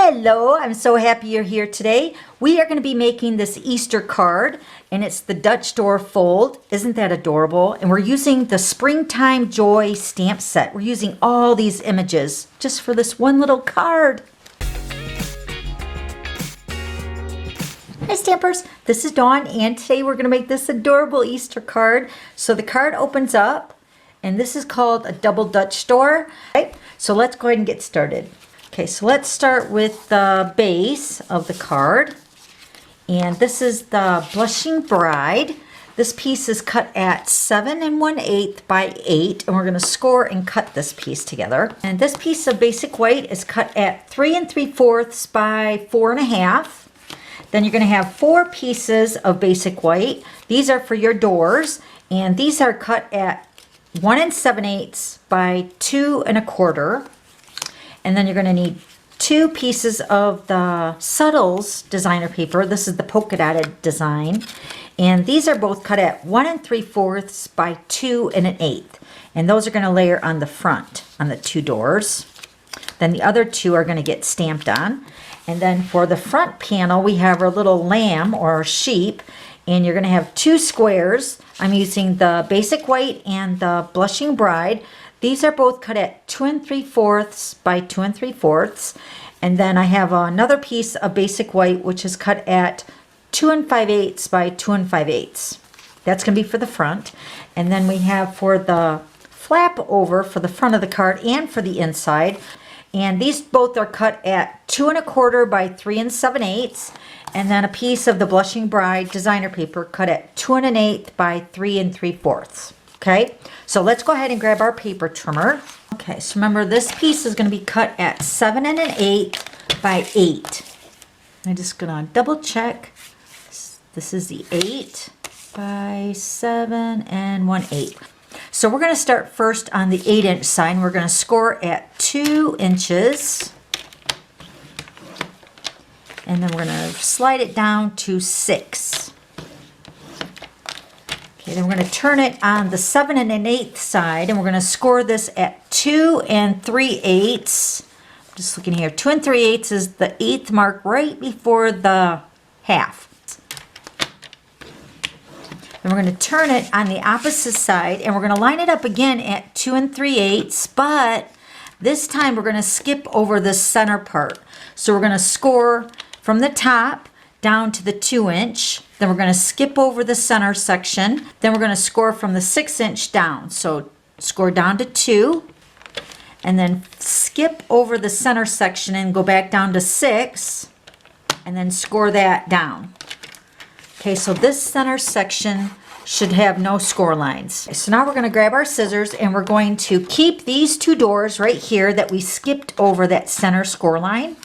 Hello, I'm so happy you're here today. We are going to be making this Easter card, and it's the Dutch door fold. Isn't that adorable? And we're using the Springtime Joy stamp set. We're using all these images just for this one little card. Hi Stampers, this is Dawn, and today we're going to make this adorable Easter card. So the card opens up, and this is called a double Dutch door. Okay, so let's go ahead and get started. Okay, so let's start with the base of the card. And this is the Blushing Bride. This piece is cut at 7 1/8 by 8, and we're going to score and cut this piece together. And this piece of basic white is cut at 3 3/4 by 4 1/2. Then you're going to have 4 pieces of basic white. These are for your doors, and these are cut at 1 7/8 by 2 1/4. And then you're going to need 2 pieces of the Subtles designer paper. This is the polka dotted design. And these are both cut at 1 3/4 by 2 1/8. And those are going to layer on the front on the 2 doors. Then the other 2 are going to get stamped on. And then for the front panel, we have our little lamb or sheep. And you're going to have 2 squares. I'm using the basic white and the Blushing Bride. These are both cut at 2 3/4 by 2 3/4. And then I have another piece of basic white, which is cut at 2 5/8 by 2 5/8. That's going to be for the front. And then we have for the flap over for the front of the card and for the inside. And these both are cut at 2 1/4 by 3 7/8. And then a piece of the Blushing Bride designer paper cut at 2 1/8 by 3 3/4. Okay, so let's go ahead and grab our paper trimmer. Okay, so remember this piece is going to be cut at 7 1/8 by 8. I'm just going to double check. This is the 8 by 7 1/8. So we're going to start first on the 8-inch side, and we're going to score at 2 inches. And then we're going to slide it down to 6. Okay, then we're going to turn it on the 7 1/8 side, and we're going to score this at 2 3/8. Just looking here, 2 3/8 is the 8th mark right before the half. Then we're going to turn it on the opposite side, and we're going to line it up again at 2 3/8, but this time we're going to skip over the center part. So we're going to score from the top down to the 2-inch. Then we're going to skip over the center section. Then we're going to score from the 6-inch down. So score down to 2. And then skip over the center section and go back down to 6. And then score that down. Okay, so this center section should have no score lines. So now we're going to grab our scissors, and we're going to keep these 2 doors right here that we skipped over that center score line.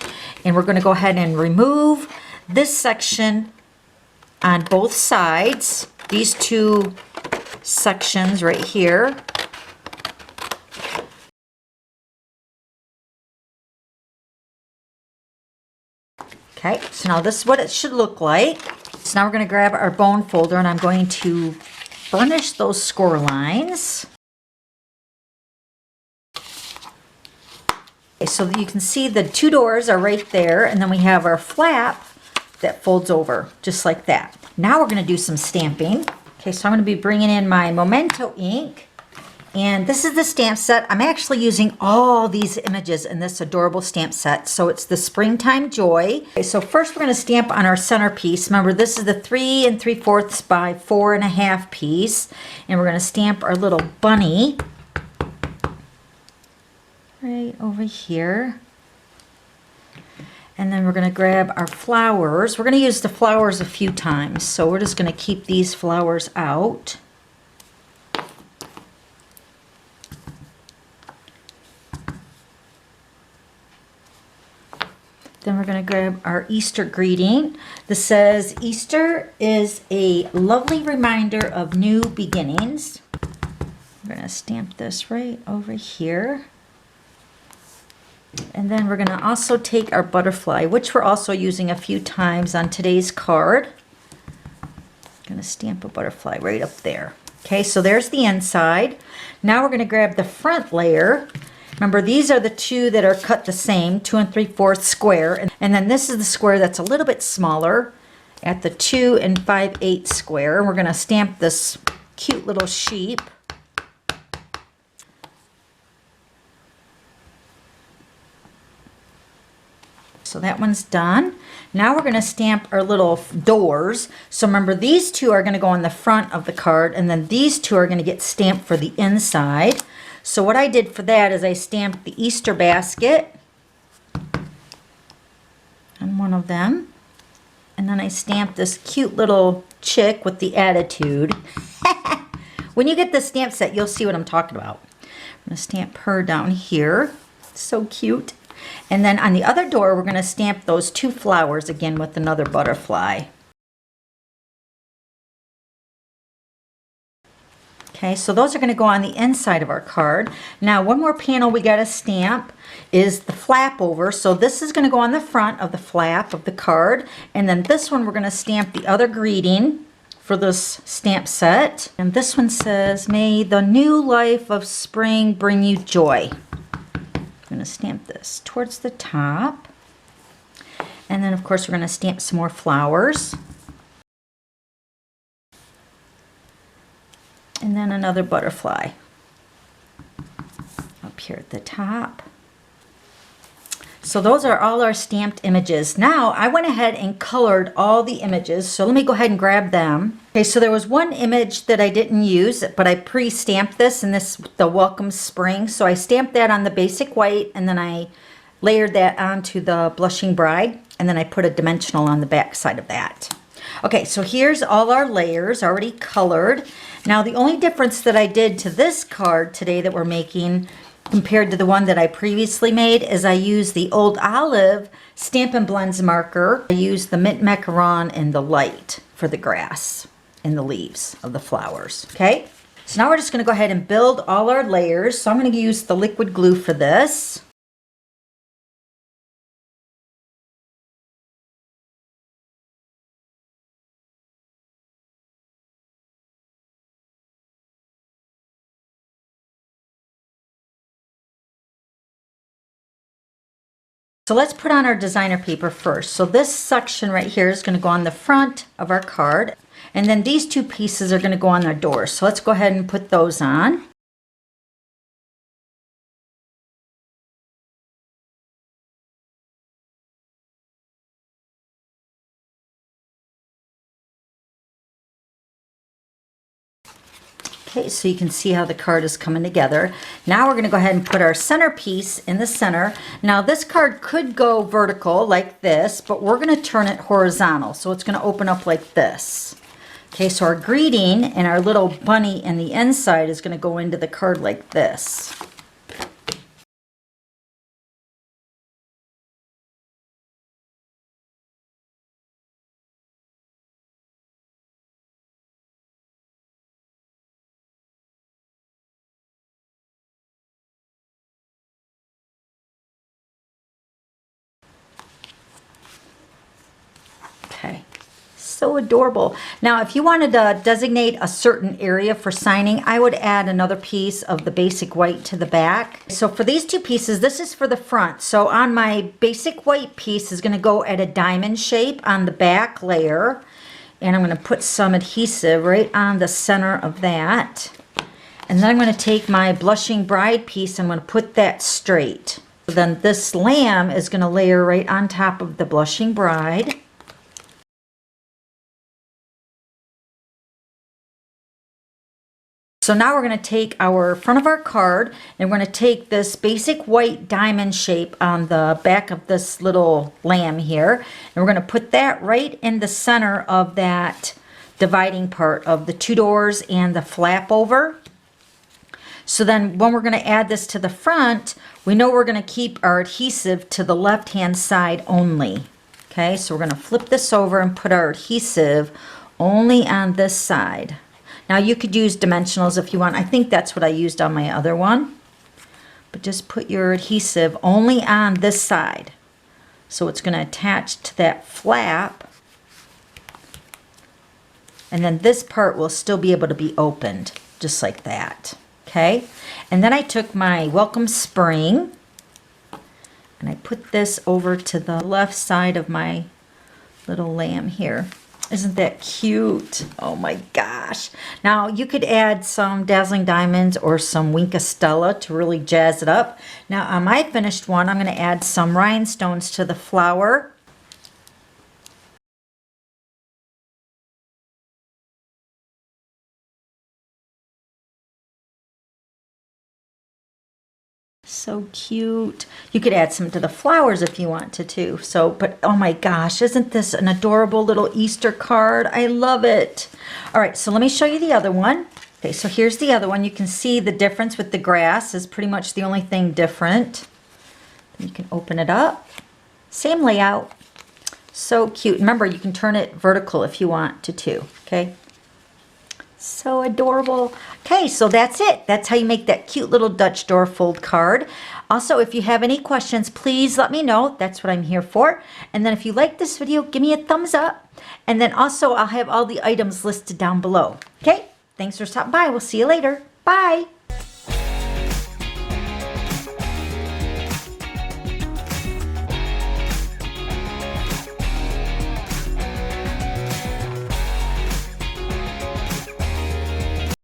And we're going to go ahead and remove this section on both sides, these 2 sections right here. Okay, so now this is what it should look like. So now we're going to grab our bone folder, and I'm going to burnish those score lines. Okay, so you can see the 2 doors are right there, and then we have our flap that folds over just like that. Now we're going to do some stamping. Okay, so I'm going to be bringing in my Memento ink, and this is the stamp set. I'm actually using all these images in this adorable stamp set, so it's the Springtime Joy. Okay, so first we're going to stamp on our centerpiece. Remember, this is the 3 3/4 by 4 1/2 piece, and we're going to stamp our little bunny right over here. And then we're going to grab our flowers. We're going to use the flowers a few times, so we're just going to keep these flowers out. Then we're going to grab our Easter greeting. This says, Easter is a lovely reminder of new beginnings. We're going to stamp this right over here. And then we're going to also take our butterfly, which we're also using a few times on today's card. I'm going to stamp a butterfly right up there. Okay, so there's the inside. Now we're going to grab the front layer, Remember, these are the two that are cut the same, 2 3/4 square. And then this is the square that's a little bit smaller at the 2 5/8 square. And we're going to stamp this cute little sheep. So that one's done. Now we're going to stamp our little doors. So remember, these two are going to go on the front of the card, and then these two are going to get stamped for the inside. So what I did for that is I stamped the Easter basket on one of them. And then I stamped this cute little chick with the attitude. When you get the stamp set, you'll see what I'm talking about. I'm going to stamp her down here. So cute. And then on the other door, we're going to stamp those two flowers again with another butterfly. Okay, so those are going to go on the inside of our card. Now, one more panel we got to stamp is the flap over. So this is going to go on the front of the flap of the card. And then this one, we're going to stamp the other greeting for this stamp set. And this one says, "May the new life of spring bring you joy." I'm going to stamp this towards the top. And then, of course, we're going to stamp some more flowers. And then another butterfly up here at the top. So those are all our stamped images. Now I went ahead and colored all the images. So let me go ahead and grab them. Okay, so there was one image that I didn't use, but I pre-stamped this, and this the Welcome Spring. So I stamped that on the basic white, and then I layered that onto the Blushing Bride, and then I put a dimensional on the back side of that. Okay, so here's all our layers already colored. Now the only difference that I did to this card today that we're making compared to the one that I previously made is I used the Old Olive Stampin' Blends marker. I used the Mint Macaron and the light for the grass and the leaves of the flowers. Okay, so now we're just going to go ahead and build all our layers. So I'm going to use the liquid glue for this. So let's put on our designer paper first. So this section right here is going to go on the front of our card. And then these two pieces are going to go on our doors. So let's go ahead and put those on. Okay, so you can see how the card is coming together. Now we're going to go ahead and put our centerpiece in the center. Now this card could go vertical like this, but we're going to turn it horizontal. So it's going to open up like this. Okay, so our greeting and our little bunny in the inside is going to go into the card like this. Okay, so adorable. Now, if you wanted to designate a certain area for signing, I would add another piece of the basic white to the back. So for these two pieces, this is for the front. So on my basic white piece is going to go at a diamond shape on the back layer. And I'm going to put some adhesive right on the center of that. And then I'm going to take my Blushing Bride piece and I'm going to put that straight. So then this lamb is going to layer right on top of the Blushing Bride. So now we're going to take our front of our card and we're going to take this basic white diamond shape on the back of this little lamb here. And we're going to put that right in the center of that dividing part of the two doors and the flap over. So then when we're going to add this to the front, we know we're going to keep our adhesive to the left-hand side only. Okay, so we're going to flip this over and put our adhesive only on this side. Now you could use dimensionals if you want. I think that's what I used on my other one. But just put your adhesive only on this side. So it's going to attach to that flap. And then this part will still be able to be opened, just like that. Okay, and then I took my Welcome Spring and I put this over to the left side of my little lamb here. Isn't that cute? Oh my gosh. Now you could add some Dazzling Diamonds or some Wink of Stella to really jazz it up. Now on my finished one, I'm going to add some rhinestones to the flower. So cute. You could add some to the flowers if you want to too. So, but oh my gosh, isn't this an adorable little Easter card? I love it. All right, so let me show you the other one. Okay, so here's the other one. You can see the difference with the grass is pretty much the only thing different. You can open it up. Same layout. So cute. Remember, you can turn it vertical if you want to too, okay? So adorable. Okay, so that's it. That's how you make that cute little Dutch door fold card. Also, if you have any questions, please let me know. That's what I'm here for. And then if you like this video, give me a thumbs up. And then also, I'll have all the items listed down below. Okay, thanks for stopping by. We'll see you later. Bye.